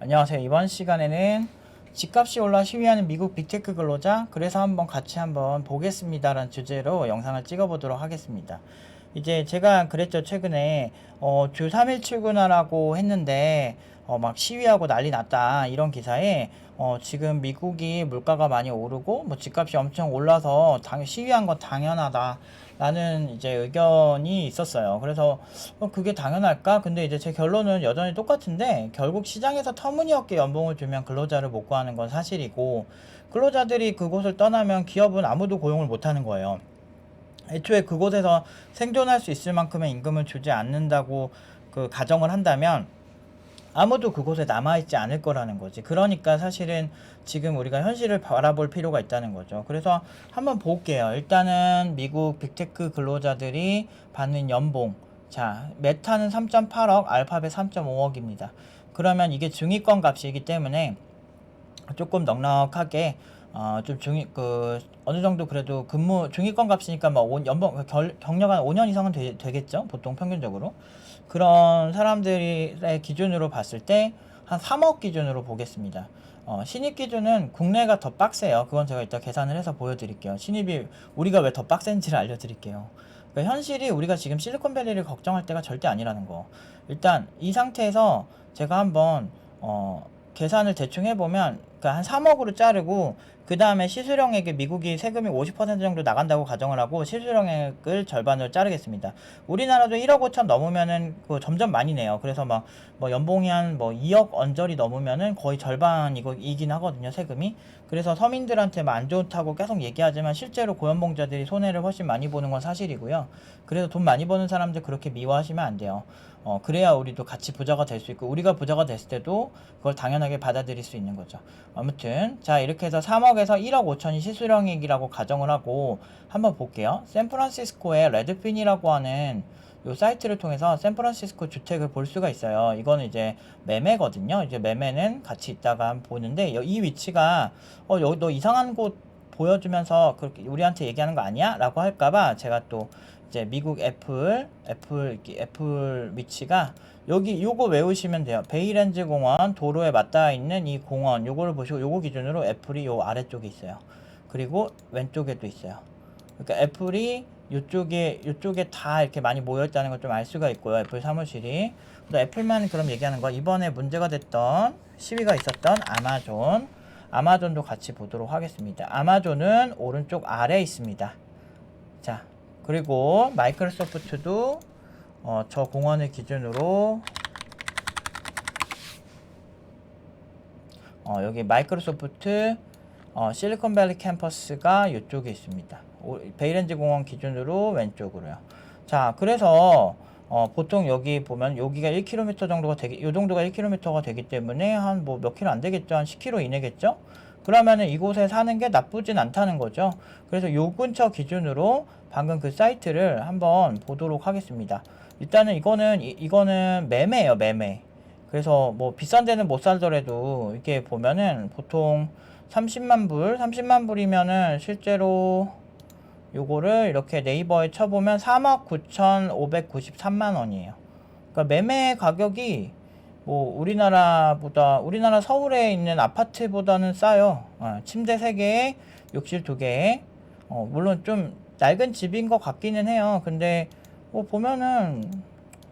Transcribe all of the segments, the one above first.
안녕하세요. 이번 시간에는 집값이 올라 시위하는 미국 빅테크 근로자, 그래서 같이 한번 보겠습니다라는 주제로 영상을 찍어보도록 하겠습니다. 이제 제가 그랬죠. 최근에 주 3일 출근하라고 했는데 막 시위하고 난리 났다 이런 기사에 지금 미국이 물가가 많이 오르고 뭐 집값이 엄청 올라서 시위한 건 당연하다 라는 이제 의견이 있었어요. 그래서 그게 당연할까? 근데 이제 제 결론은 여전히 똑같은데, 결국 시장에서 터무니없게 연봉을 주면 근로자를 못 구하는 건 사실이고, 근로자들이 그곳을 떠나면 기업은 아무도 고용을 못 하는 거예요. 애초에 그곳에서 생존할 수 있을 만큼의 임금을 주지 않는다고 그 가정을 한다면 아무도 그곳에 남아있지 않을 거라는 거지. 그러니까 사실은 지금 우리가 현실을 바라볼 필요가 있다는 거죠. 그래서 한번 볼게요. 일단은 미국 빅테크 근로자들이 받는 연봉. 자, 메타는 3.8억, 알파벳 3.5억입니다. 그러면 이게 중위권 값이기 때문에 조금 넉넉하게 좀 어느 정도 그래도 중위권 값이니까 뭐 연봉 경력 한 5년 이상은 되겠죠, 보통 평균적으로. 그런 사람들의 기준으로 봤을 때 한 3억 기준으로 보겠습니다. 신입 기준은 국내가 더 빡세요. 그건 제가 이따 계산을 해서 보여드릴게요. 신입이 우리가 왜 더 빡센지를 알려드릴게요. 그러니까 현실이 우리가 지금 실리콘밸리를 걱정할 때가 절대 아니라는 거. 일단 이 상태에서 제가 한번 계산을 대충 해보면, 그러니까 한 3억으로 자르고 그 다음에 시수령액에 미국이 세금이 50% 정도 나간다고 가정을 하고 시수령액을 절반으로 자르겠습니다. 우리나라도 1억 5천 넘으면은 점점 많이 내요. 그래서 뭐 연봉이 한 뭐 2억 언저리 넘으면은 거의 절반이긴 하거든요, 세금이. 그래서 서민들한테 안 좋다고 계속 얘기하지만 실제로 고연봉자들이 손해를 훨씬 많이 보는 건 사실이고요. 그래서 돈 많이 버는 사람들 그렇게 미워하시면 안 돼요. 그래야 우리도 같이 부자가 될 수 있고, 우리가 부자가 됐을 때도 그걸 당연하게 받아들일 수 있는 거죠. 아무튼 자, 이렇게 해서 3억에서 1억 5천이 시수령액이라고 가정을 하고 한번 볼게요. 샌프란시스코의 레드핀이라고 하는 요 사이트를 통해서 샌프란시스코 주택을 볼 수가 있어요. 이거는 이제 매매거든요. 이제 매매는 같이 있다가 보는데, 이 위치가 여기 너 이상한 곳 보여주면서 그렇게 우리한테 얘기하는 거 아니야? 라고 할까봐 제가 또 이제 미국 애플 위치가 여기 요거 외우시면 돼요. 베이랜즈 공원 도로에 맞닿아 있는 이 공원, 요거를 보시고 요거 기준으로 애플이 요 아래쪽에 있어요. 그리고 왼쪽에도 있어요. 그러니까 애플이 요쪽에 다 이렇게 많이 모여 있다는 걸 좀 알 수가 있고요. 애플 사무실이. 또 애플만 그럼 얘기하는 거, 이번에 문제가 됐던 시위가 있었던 아마존도 같이 보도록 하겠습니다. 아마존은 오른쪽 아래에 있습니다. 자, 그리고 마이크로소프트도 저 공원을 기준으로 여기 마이크로소프트 실리콘밸리 캠퍼스가 이쪽에 있습니다. 베이렌즈 공원 기준으로 왼쪽으로요. 자, 그래서 보통 여기 보면 여기가 1km 정도가 요 정도가 1km가 되기 때문에 한 뭐 몇 킬로 안 되겠죠? 한 10km 이내겠죠? 그러면은 이곳에 사는 게 나쁘진 않다는 거죠. 그래서 요 근처 기준으로 방금 그 사이트를 한번 보도록 하겠습니다. 일단은 이거는 매매예요, 매매. 그래서 뭐 비싼 데는 못 살더라도 이렇게 보면은 보통 30만 불이면은 실제로 요거를 이렇게 네이버에 쳐보면 3억 9,593만 원이에요. 그러니까 매매 가격이 뭐 우리나라 서울에 있는 아파트보다는 싸요. 침대 3개에 욕실 2개에 물론 좀 낡은 집인 것 같기는 해요. 근데 뭐 보면은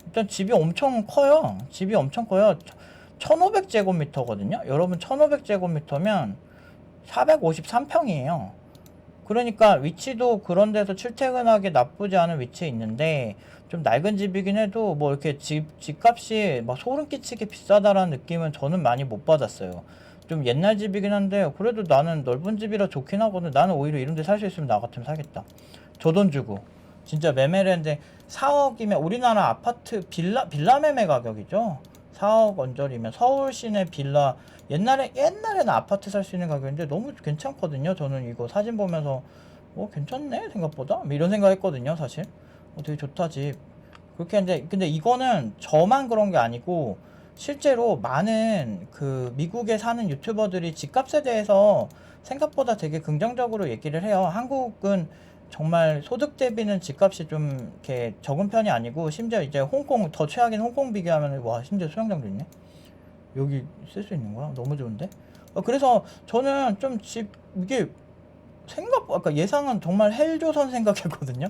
일단 집이 엄청 커요. 1500제곱미터거든요. 여러분, 1500제곱미터면 453평이에요. 그러니까 위치도 그런 데서 출퇴근하기 나쁘지 않은 위치에 있는데, 좀 낡은 집이긴 해도 뭐 이렇게 집값이 막 소름 끼치게 비싸다라는 느낌은 저는 많이 못 받았어요. 좀 옛날 집이긴 한데 그래도 나는 넓은 집이라 좋긴 하거든. 나는 오히려 이런 데 살 수 있으면 나 같으면 사겠다. 저 돈 주고 진짜 매매를 했는데 4억이면 우리나라 아파트 빌라 매매 가격이죠. 4억 언저리면 서울 시내 빌라, 옛날에는 아파트 살 수 있는 가격인데 너무 괜찮거든요. 저는 이거 사진 보면서 괜찮네 생각보다 뭐 이런 생각 했거든요, 사실. 되게 좋다 집. 그렇게 했는데, 근데 이거는 저만 그런 게 아니고 실제로 많은 그 미국에 사는 유튜버들이 집값에 대해서 생각보다 되게 긍정적으로 얘기를 해요. 한국은 정말 소득 대비는 집값이 좀 이렇게 적은 편이 아니고, 심지어 이제 홍콩, 더 최악인 홍콩 비교하면 와, 심지어 수영장도 있네. 여기 쓸 수 있는 거야? 너무 좋은데? 그래서 저는 좀 집 이게 아까 예상은 정말 헬조선 생각했거든요.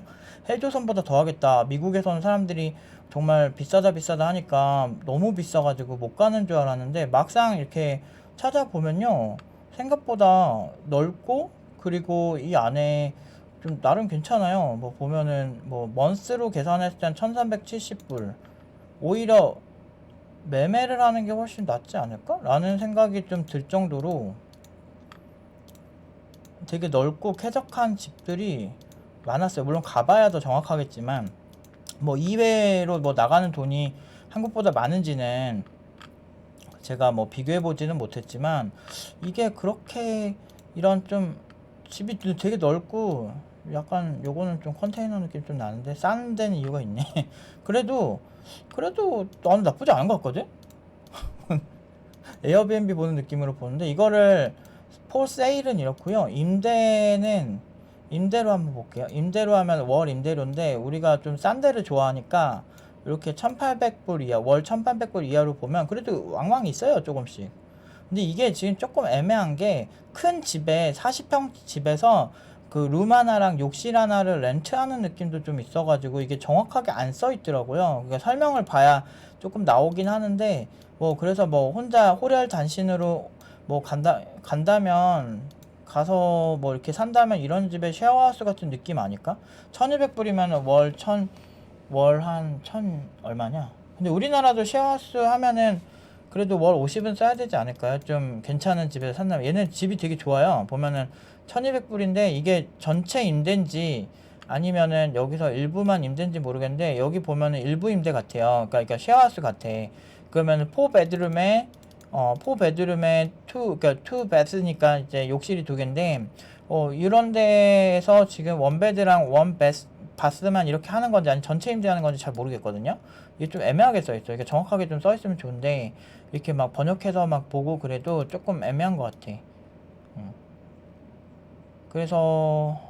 헬조선보다 더 하겠다. 미국에서는 사람들이 정말 비싸다 비싸다 하니까 너무 비싸가지고 못 가는 줄 알았는데 막상 이렇게 찾아보면요. 생각보다 넓고 그리고 이 안에 좀 나름 괜찮아요. 뭐 보면은 뭐 먼스로 계산했을 땐 1370불. 오히려 매매를 하는 게 훨씬 낫지 않을까? 라는 생각이 좀 들 정도로 되게 넓고 쾌적한 집들이 많았어요. 물론 가봐야 더 정확하겠지만 뭐 이외로 뭐 나가는 돈이 한국보다 많은지는 제가 뭐 비교해 보지는 못했지만 이게 그렇게 이런 좀 집이 되게 넓고 약간 요거는 좀 컨테이너 느낌 좀 나는데 싼 데는 이유가 있네. 그래도 나는 나쁘지 않은 것 같거든. 에어비앤비 보는 느낌으로 보는데 이거를 폴 세일은 이렇고요. 임대로 한번 볼게요. 임대로 하면 월 임대료인데 우리가 좀 싼 데를 좋아하니까 이렇게 1800불 이하, 월 1800불 이하로 보면 그래도 왕왕 있어요, 조금씩. 근데 이게 지금 조금 애매한 게 큰 집에 40평 집에서 그 룸 하나랑 욕실 하나를 렌트하는 느낌도 좀 있어가지고 이게 정확하게 안 써 있더라고요. 그러니까 설명을 봐야 조금 나오긴 하는데 뭐 그래서 뭐 혼자 홀혈 단신으로 뭐 간다면 가서 뭐 이렇게 산다면 이런 집에 쉐어하우스 같은 느낌 아닐까? 1200불이면 월 한 천 얼마냐? 근데 우리나라도 쉐어하우스 하면은 그래도 월 50은 써야 되지 않을까요? 좀 괜찮은 집에서 산다면 얘는 집이 되게 좋아요. 보면은 1200불인데 이게 전체 임대인지 아니면은 여기서 일부만 임대인지 모르겠는데 여기 보면은 일부 임대 같아요. 그러니까 쉐어하우스 같아. 그러면은 4베드룸에 4베드룸에 그러니까 2베스니까 이제 욕실이 두 개인데 이런 데에서 지금 원베드랑 바스만 이렇게 하는 건지 아니 전체 임대하는 건지 잘 모르겠거든요. 이게 좀 애매하게 써 있어요. 이게 정확하게 좀 써 있으면 좋은데 이렇게 막 번역해서 막 보고 그래도 조금 애매한 것 같아. 그래서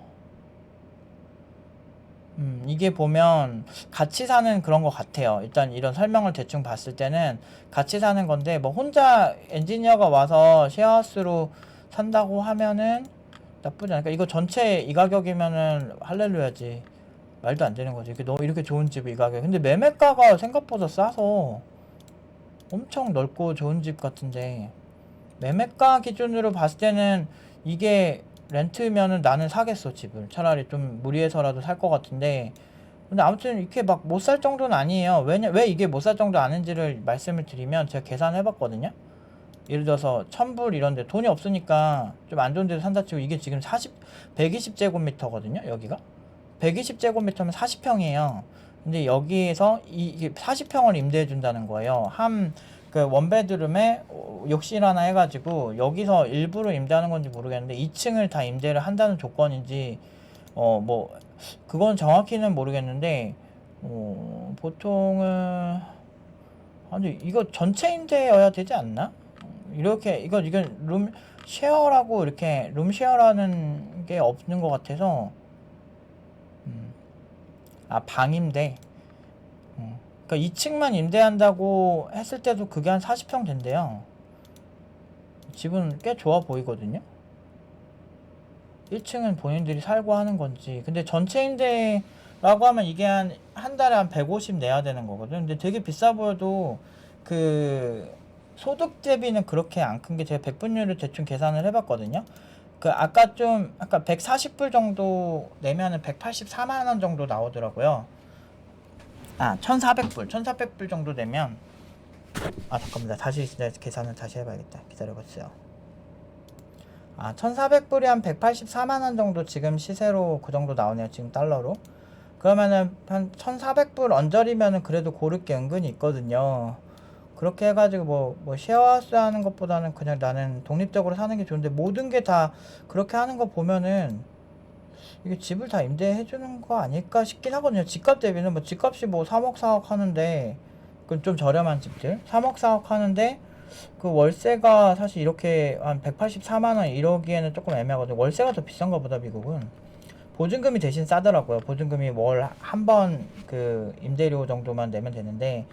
이게 보면 같이 사는 그런 것 같아요. 일단 이런 설명을 대충 봤을 때는 같이 사는 건데 뭐 혼자 엔지니어가 와서 쉐어하우스로 산다고 하면은 나쁘지 않을까. 이거 전체 이 가격이면은 할렐루야지. 말도 안 되는 거지. 이렇게 좋은 집이 이 가격. 근데 매매가가 생각보다 싸서 엄청 넓고 좋은 집 같은데 매매가 기준으로 봤을 때는 이게 렌트면은 나는 사겠어. 집을 차라리 좀 무리해서라도 살 것 같은데 근데 아무튼 이렇게 막 못 살 정도는 아니에요. 왜 이게 못 살 정도 아닌지를 말씀을 드리면 제가 계산해 봤거든요. 예를 들어서 1000불 이런데 돈이 없으니까 좀 안 좋은 데서 산다 치고 이게 지금 120제곱미터거든요. 여기가 120제곱미터면 40평이에요. 근데 여기에서 이게 40평을 임대해 준다는 거예요. 그 원베드룸에 욕실 하나 해가지고 여기서 일부러 임대하는 건지 모르겠는데 2층을 다 임대를 한다는 조건인지 뭐 그건 정확히는 모르겠는데 보통은 아니 이거 전체 임대여야 되지 않나? 이건 룸 쉐어라고 이렇게 룸 쉐어라는 게 없는 것 같아서 방 임대. 그러니까 2층만 임대한다고 했을 때도 그게 한 40평 된대요. 집은 꽤 좋아 보이거든요. 1층은 본인들이 살고 하는 건지. 근데 전체 임대라고 하면 이게 한 달에 한 150 내야 되는 거거든. 근데 되게 비싸 보여도 그 소득 대비는 그렇게 안 큰 게 제가 백분율을 대충 계산을 해봤거든요. 아까 140불 정도 내면은 184만원 정도 나오더라고요. 1400불 정도 되면 잠깐만 다시 계산을 다시 해봐야겠다. 기다려보세요. 1400불이 한 184만원 정도 지금 시세로 그 정도 나오네요. 지금 달러로. 그러면은 한 1400불 언저리면은 그래도 고를 게 은근히 있거든요. 그렇게 해가지고 뭐 쉐어하우스 하는 것보다는 그냥 나는 독립적으로 사는 게 좋은데 모든 게 다 그렇게 하는 거 보면은 이게 집을 다 임대해 주는 거 아닐까 싶긴 하거든요. 집값 대비는 뭐 집값이 뭐 3억 4억 하는데 그건 좀 저렴한 집들 3억 4억 하는데 그 월세가 사실 이렇게 한 184만원 이러기에는 조금 애매하거든요. 월세가 더 비싼가 보다 미국은. 보증금이 대신 싸더라고요. 보증금이 월 한 번 그 임대료 정도만 내면 되는데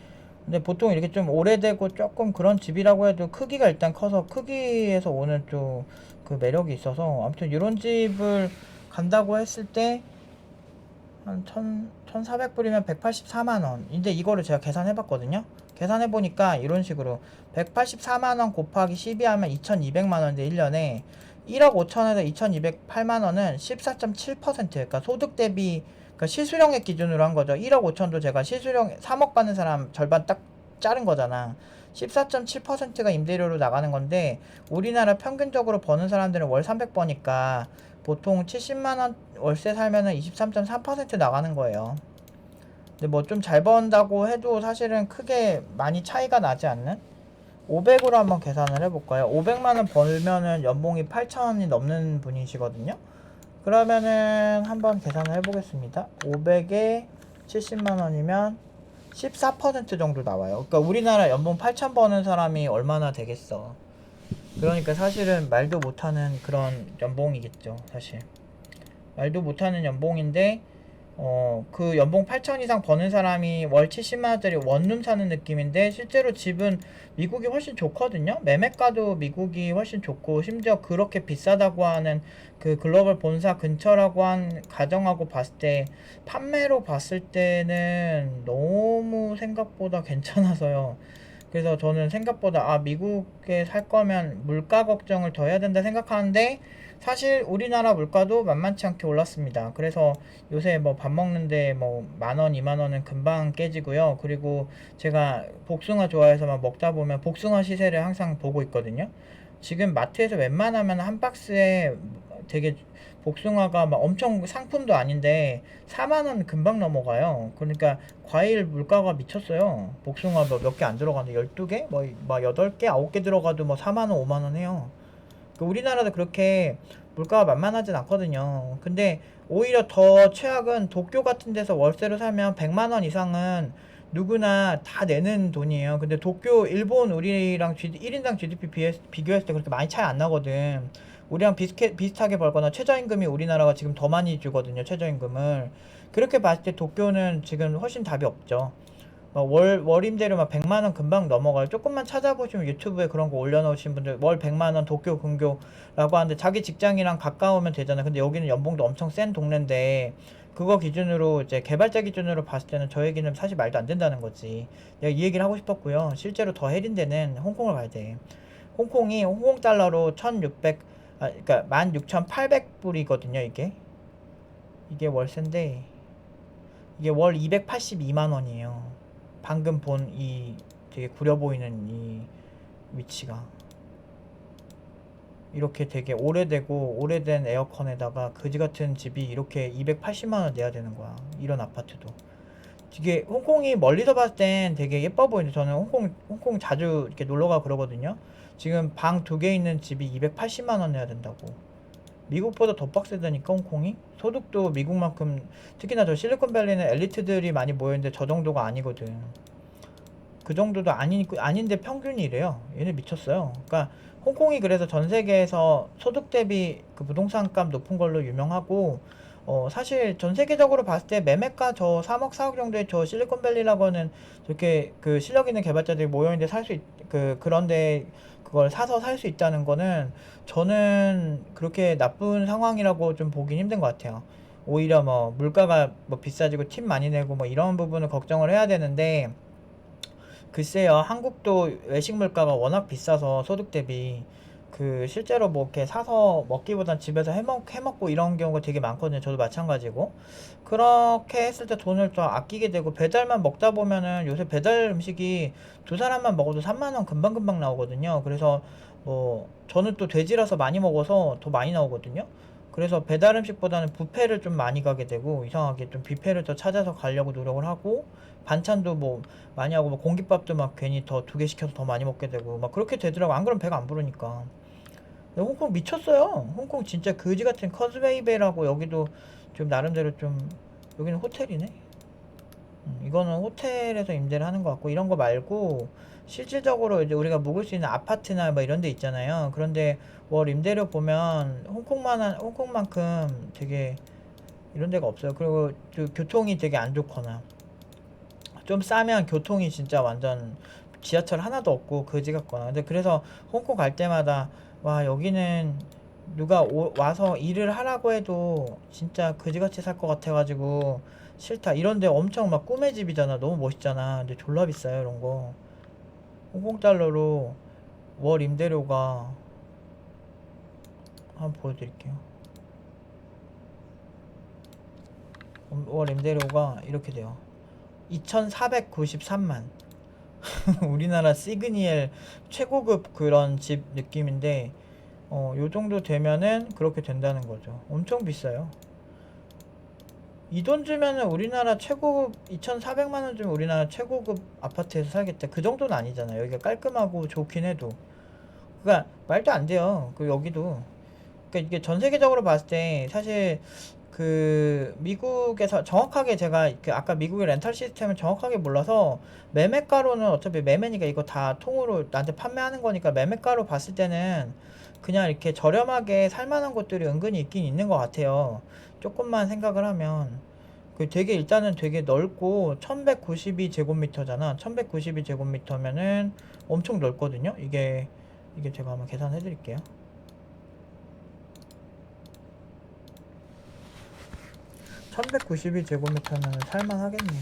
근데 보통 이렇게 좀 오래되고 조금 그런 집이라고 해도 크기가 일단 커서 크기에서 오는 좀 그 매력이 있어서 아무튼 이런 집을 간다고 했을 때 한 1400불이면 184만원. 근데 이거를 제가 계산해 봤거든요. 계산해 보니까 이런 식으로 184만원 곱하기 12 하면 2200만원인데 1년에 1억 5천에서 2208만원은 14.7%. 그러니까 소득 대비, 그러니까 실수령액 기준으로 한 거죠. 1억 5천도 제가 실수령 3억 받는 사람 절반 딱 자른 거잖아. 14.7%가 임대료로 나가는 건데 우리나라 평균적으로 버는 사람들은 월 300버니까 보통 70만원 월세 살면은 23.3% 나가는 거예요. 근데 뭐 좀 잘 번다고 해도 사실은 크게 많이 차이가 나지 않는? 500으로 한번 계산을 해볼까요? 500만원 벌면은 연봉이 8천원이 넘는 분이시거든요. 그러면은 한번 계산을 해보겠습니다. 500에 70만원이면 14% 정도 나와요. 그러니까 우리나라 연봉 8천 버는 사람이 얼마나 되겠어. 그러니까 사실은 말도 못하는 그런 연봉이겠죠, 사실. 말도 못하는 연봉인데 그 연봉 8천 이상 버는 사람이 월 70만원짜리 원룸 사는 느낌인데 실제로 집은 미국이 훨씬 좋거든요. 매매가도 미국이 훨씬 좋고 심지어 그렇게 비싸다고 하는 그 글로벌 본사 근처라고 한 가정하고 봤을 때 판매로 봤을 때는 너무 생각보다 괜찮아서요. 그래서 저는 생각보다 미국에 살 거면 물가 걱정을 더 해야 된다 생각하는데 사실 우리나라 물가도 만만치 않게 올랐습니다. 그래서 요새 뭐 밥 먹는데 뭐 만원, 2만원은 금방 깨지고요. 그리고 제가 복숭아 좋아해서 막 먹다 보면 복숭아 시세를 항상 보고 있거든요. 지금 마트에서 웬만하면 한 박스에 되게 복숭아가 막 엄청 상품도 아닌데 4만원 금방 넘어가요. 그러니까 과일 물가가 미쳤어요. 복숭아 뭐 몇 개 안 들어가는데 12개? 뭐 8개, 9개 들어가도 뭐 4만원, 5만원 해요. 우리나라도 그렇게 물가가 만만하진 않거든요. 근데 오히려 더 최악은 도쿄 같은 데서 월세로 살면 100만원 이상은 누구나 다 내는 돈이에요. 근데 도쿄, 일본 우리랑 1인당 GDP 비교했을 때 그렇게 많이 차이 안 나거든. 우리랑 비슷하게 벌거나 최저임금이 우리나라가 지금 더 많이 주거든요. 최저임금을. 그렇게 봤을 때 도쿄는 지금 훨씬 답이 없죠. 월 임대료 막 100만원 금방 넘어가요. 조금만 찾아보시면 유튜브에 그런 거 올려놓으신 분들 월 100만원 도쿄 근교라고 하는데 자기 직장이랑 가까우면 되잖아요. 근데 여기는 연봉도 엄청 센 동네인데 그거 기준으로 이제 개발자 기준으로 봤을 때는 저 얘기는 사실 말도 안 된다는 거지. 내가 이 얘기를 하고 싶었고요. 실제로 더 해린 데는 홍콩을 가야 돼. 홍콩이 홍콩 달러로 1600, 그러니까 16,800불이거든요, 이게 월세인데 이게 월 282만 원이에요. 방금 본 이 되게 구려 보이는 이 위치가 이렇게 되게 오래되고 오래된 에어컨에다가 그지 같은 집이 이렇게 280만 원 내야 되는 거야. 이런 아파트도. 이게 홍콩이 멀리서 봤을 땐 되게 예뻐 보이는데 저는 홍콩 자주 이렇게 놀러 가 그러거든요. 지금 방 2개 있는 집이 280만 원 내야 된다고. 미국보다 더 빡세다니까 홍콩이. 소득도 미국만큼, 특히나 저 실리콘밸리는 엘리트들이 많이 모여있는데 저 정도가 아니거든. 그 정도도 아닌데 평균이 이래요. 얘네 미쳤어요. 그러니까 홍콩이 그래서 전 세계에서 소득 대비 그 부동산 값 높은 걸로 유명하고 사실 전 세계적으로 봤을 때 매매가 저 3억 4억 정도의 저 실리콘밸리라고 하는 저렇게 그 실력 있는 개발자들이 모여있는데 그런데 그걸 사서 살 수 있다는 거는 저는 그렇게 나쁜 상황이라고 좀 보긴 힘든 것 같아요. 오히려 뭐 물가가 뭐 비싸지고 팁 많이 내고 뭐 이런 부분을 걱정을 해야 되는데 글쎄요, 한국도 외식 물가가 워낙 비싸서 소득 대비 그 실제로 뭐 이렇게 사서 먹기보단 집에서 해먹고 이런 경우가 되게 많거든요. 저도 마찬가지고. 그렇게 했을 때 돈을 더 아끼게 되고 배달만 먹다 보면은 요새 배달 음식이 두 사람만 먹어도 3만 원 금방금방 나오거든요. 그래서 뭐 저는 또 돼지라서 많이 먹어서 더 많이 나오거든요. 그래서 배달 음식보다는 뷔페를 좀 많이 가게 되고 이상하게 좀 뷔페를 더 찾아서 가려고 노력을 하고 반찬도 뭐 많이 하고 뭐 공깃밥도 막 괜히 더 2개 시켜서 더 많이 먹게 되고 막 그렇게 되더라고. 안 그러면 배가 안 부르니까. 홍콩 미쳤어요. 홍콩 진짜 그지 같은 커즈웨이베이라고 여기도 좀 나름대로 좀 여기는 호텔이네. 이거는 호텔에서 임대를 하는 것 같고 이런 거 말고 실질적으로 이제 우리가 묵을 수 있는 아파트나 뭐 이런 데 있잖아요. 그런데 월 임대료 보면 홍콩만큼 되게 이런 데가 없어요. 그리고 교통이 되게 안 좋거나 좀 싸면 교통이 진짜 완전 지하철 하나도 없고 그지 같거나. 근데 그래서 홍콩 갈 때마다 와 여기는 누가 와서 일을 하라고 해도 진짜 그지같이 살 것 같아가지고 싫다. 이런데 엄청 막 꿈의 집이잖아. 너무 멋있잖아. 근데 졸라 비싸요 이런 거. 홍콩 달러로 월 임대료가 한번 보여드릴게요. 월 임대료가 이렇게 돼요. 2,493만. 우리나라 시그니엘 최고급 그런 집 느낌인데 요 정도 되면은 그렇게 된다는 거죠. 엄청 비싸요. 이 돈 주면은 우리나라 최고급 2,400만 원 주면 우리나라 최고급 아파트에서 살겠다. 그 정도는 아니잖아요. 여기가 깔끔하고 좋긴 해도. 그러니까 말도 안 돼요. 그 여기도. 그러니까 이게 전 세계적으로 봤을 때 사실 그 미국에서 정확하게 제가 그 아까 미국의 렌탈 시스템을 정확하게 몰라서 매매가로는 어차피 매매니까 이거 다 통으로 나한테 판매하는 거니까 매매가로 봤을 때는 그냥 이렇게 저렴하게 살만한 곳들이 은근히 있긴 있는 것 같아요. 조금만 생각을 하면 그 되게 일단은 되게 넓고 1192제곱미터잖아. 1192제곱미터면은 엄청 넓거든요. 이게 제가 한번 계산해 드릴게요. 1192제곱미터면 살만하겠네.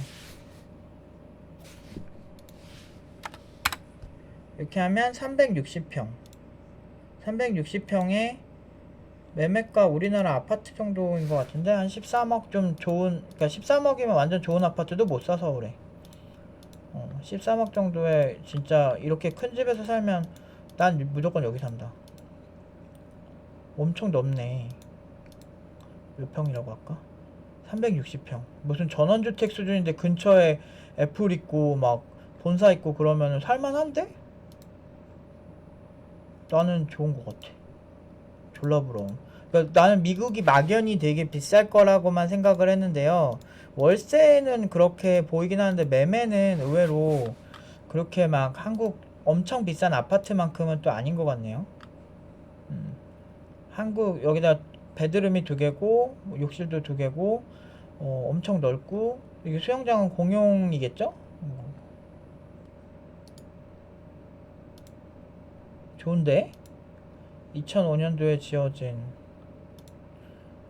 이렇게 하면 360평 360평에 매매가 우리나라 아파트 정도인 것 같은데 한 13억 좀 좋은, 그러니까 13억이면 완전 좋은 아파트도 못 사서 그래. 13억 정도에 진짜 이렇게 큰 집에서 살면 난 무조건 여기 산다. 엄청 넓네. 몇 평이라고 할까? 360평. 무슨 전원주택 수준인데 근처에 애플 있고 막 본사 있고 그러면 살만한데? 나는 좋은 것 같아. 졸라 부러움. 그러니까 나는 미국이 막연히 되게 비쌀 거라고만 생각을 했는데요. 월세는 그렇게 보이긴 하는데 매매는 의외로 그렇게 막 한국 엄청 비싼 아파트만큼은 또 아닌 것 같네요. 음. 한국 여기다 베드룸이 2개고 뭐 욕실도 2개고 엄청 넓고 이게 수영장은 공용이겠죠? 좋은데? 2005년도에 지어진.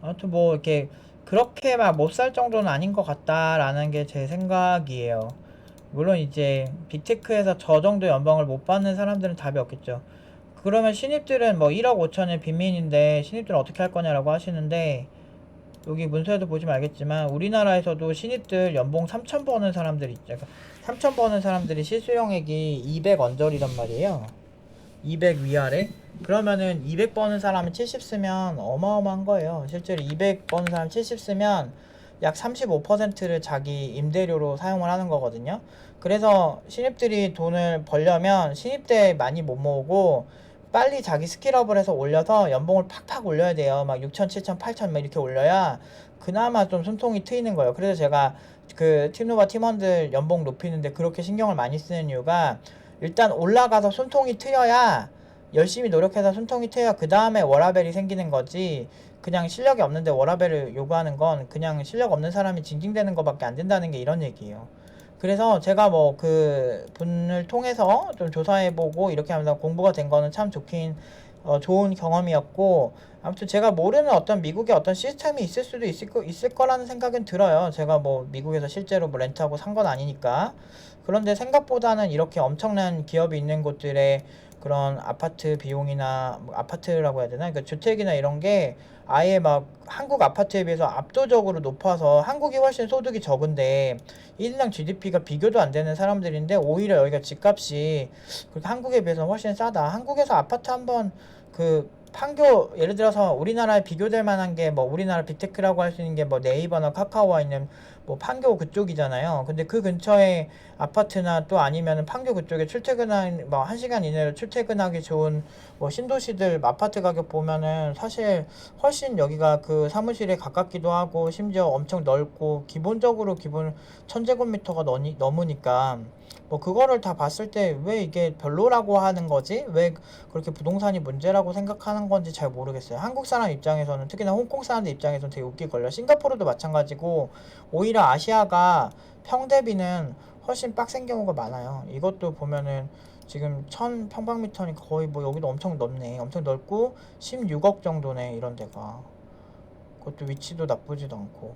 아무튼 뭐 이렇게 그렇게 막 못 살 정도는 아닌 것 같다라는 게 제 생각이에요. 물론 이제 빅테크에서 저 정도 연봉을 못 받는 사람들은 답이 없겠죠. 그러면 신입들은 뭐 1억 5천의 빈민인데 신입들은 어떻게 할 거냐라고 하시는데, 여기 문서에도 보시면 알겠지만 우리나라에서도 신입들 연봉 3천 버는 사람들이 있죠. 그러니까 3천 버는 사람들이 실수령액이 200 언저리란 말이에요. 200 위아래. 그러면은 200 버는 사람이 70 쓰면 어마어마한 거예요. 실제로 200 버는 사람 70 쓰면 약 35%를 자기 임대료로 사용을 하는 거거든요. 그래서 신입들이 돈을 벌려면 신입 때 많이 못 모으고 빨리 자기 스킬업을 해서 올려서 연봉을 팍팍 올려야 돼요. 막 6천, 7천, 8천 막 이렇게 올려야 그나마 좀 숨통이 트이는 거예요. 그래서 제가 그 팀노바 팀원들 연봉 높이는데 그렇게 신경을 많이 쓰는 이유가, 일단 올라가서 숨통이 트여야, 열심히 노력해서 숨통이 트여야 그 다음에 워라밸이 생기는 거지, 그냥 실력이 없는데 워라밸을 요구하는 건 그냥 실력 없는 사람이 징징대는 것밖에 안 된다는 게 이런 얘기예요. 그래서 제가 뭐 그 분을 통해서 좀 조사해보고 이렇게 하면서 공부가 된 거는 참 좋긴 좋은 경험이었고, 아무튼 제가 모르는 어떤 미국의 어떤 시스템이 있을 수도 있을 거라는 생각은 들어요. 제가 뭐 미국에서 실제로 뭐 렌트하고 산 건 아니니까. 그런데 생각보다는 이렇게 엄청난 기업이 있는 곳들의 그런 아파트 비용이나 뭐 아파트라고 해야 되나, 그러니까 주택이나 이런 게 아예 막 한국 아파트에 비해서 압도적으로 높아서, 한국이 훨씬 소득이 적은데 1인당 GDP가 비교도 안 되는 사람들인데 오히려 여기가 집값이 그렇게 한국에 비해서 훨씬 싸다. 한국에서 아파트 한번 그 판교, 예를 들어서 우리나라에 비교될 만한 게 뭐 우리나라 빅테크라고 할 수 있는 게 뭐 네이버나 카카오와 있는 뭐 판교 그쪽이잖아요. 근데 그 근처에 아파트나 또 아니면은 판교 그쪽에 출퇴근한 뭐 1시간 이내로 출퇴근하기 좋은 뭐 신도시들 아파트 가격 보면은 사실 훨씬 여기가 그 사무실에 가깝기도 하고 심지어 엄청 넓고 기본적으로 기본 1000제곱미터가 넘으니까 뭐 그거를 다 봤을 때 왜 이게 별로라고 하는 거지? 왜 그렇게 부동산이 문제라고 생각하는 건지 잘 모르겠어요. 한국 사람 입장에서는, 특히나 홍콩 사람들 입장에서는 되게 웃길걸요. 싱가포르도 마찬가지고 오히려 아시아가 평 대비는 훨씬 빡센 경우가 많아요. 이것도 보면은 지금 1000평방미터니까 거의 뭐 여기도 엄청 넓네. 엄청 넓고 16억 정도네, 이런 데가. 그것도 위치도 나쁘지도 않고.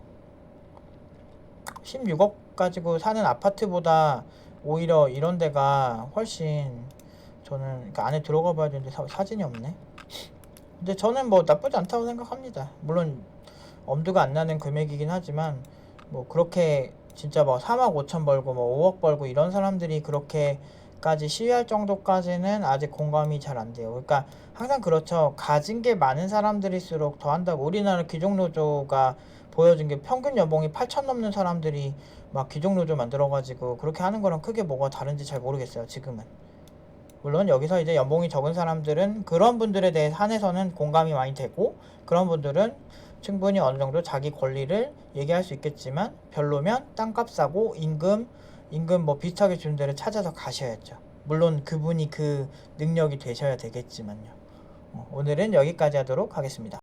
16억 가지고 사는 아파트보다 오히려 이런 데가 훨씬, 저는 그러니까 안에 들어가 봐야 되는데 사진이 없네. 근데 저는 뭐 나쁘지 않다고 생각합니다. 물론 엄두가 안 나는 금액이긴 하지만 뭐 그렇게 진짜 뭐 3억 5천 벌고 뭐 5억 벌고 이런 사람들이 그렇게까지 시위할 정도까지는 아직 공감이 잘 안 돼요. 그러니까 항상 그렇죠. 가진 게 많은 사람들일수록 더 한다고. 우리나라 귀족노조가 보여준 게 평균 연봉이 8천 넘는 사람들이 막 귀족노조 만들어가지고 그렇게 하는 거랑 크게 뭐가 다른지 잘 모르겠어요, 지금은. 물론 여기서 이제 연봉이 적은 사람들은 그런 분들에 대해 한해서는 공감이 많이 되고, 그런 분들은 충분히 어느 정도 자기 권리를 얘기할 수 있겠지만, 별로면 땅값 사고 임금 뭐 비슷하게 주는 데를 찾아서 가셔야죠. 물론 그분이 그 능력이 되셔야 되겠지만요. 오늘은 여기까지 하도록 하겠습니다.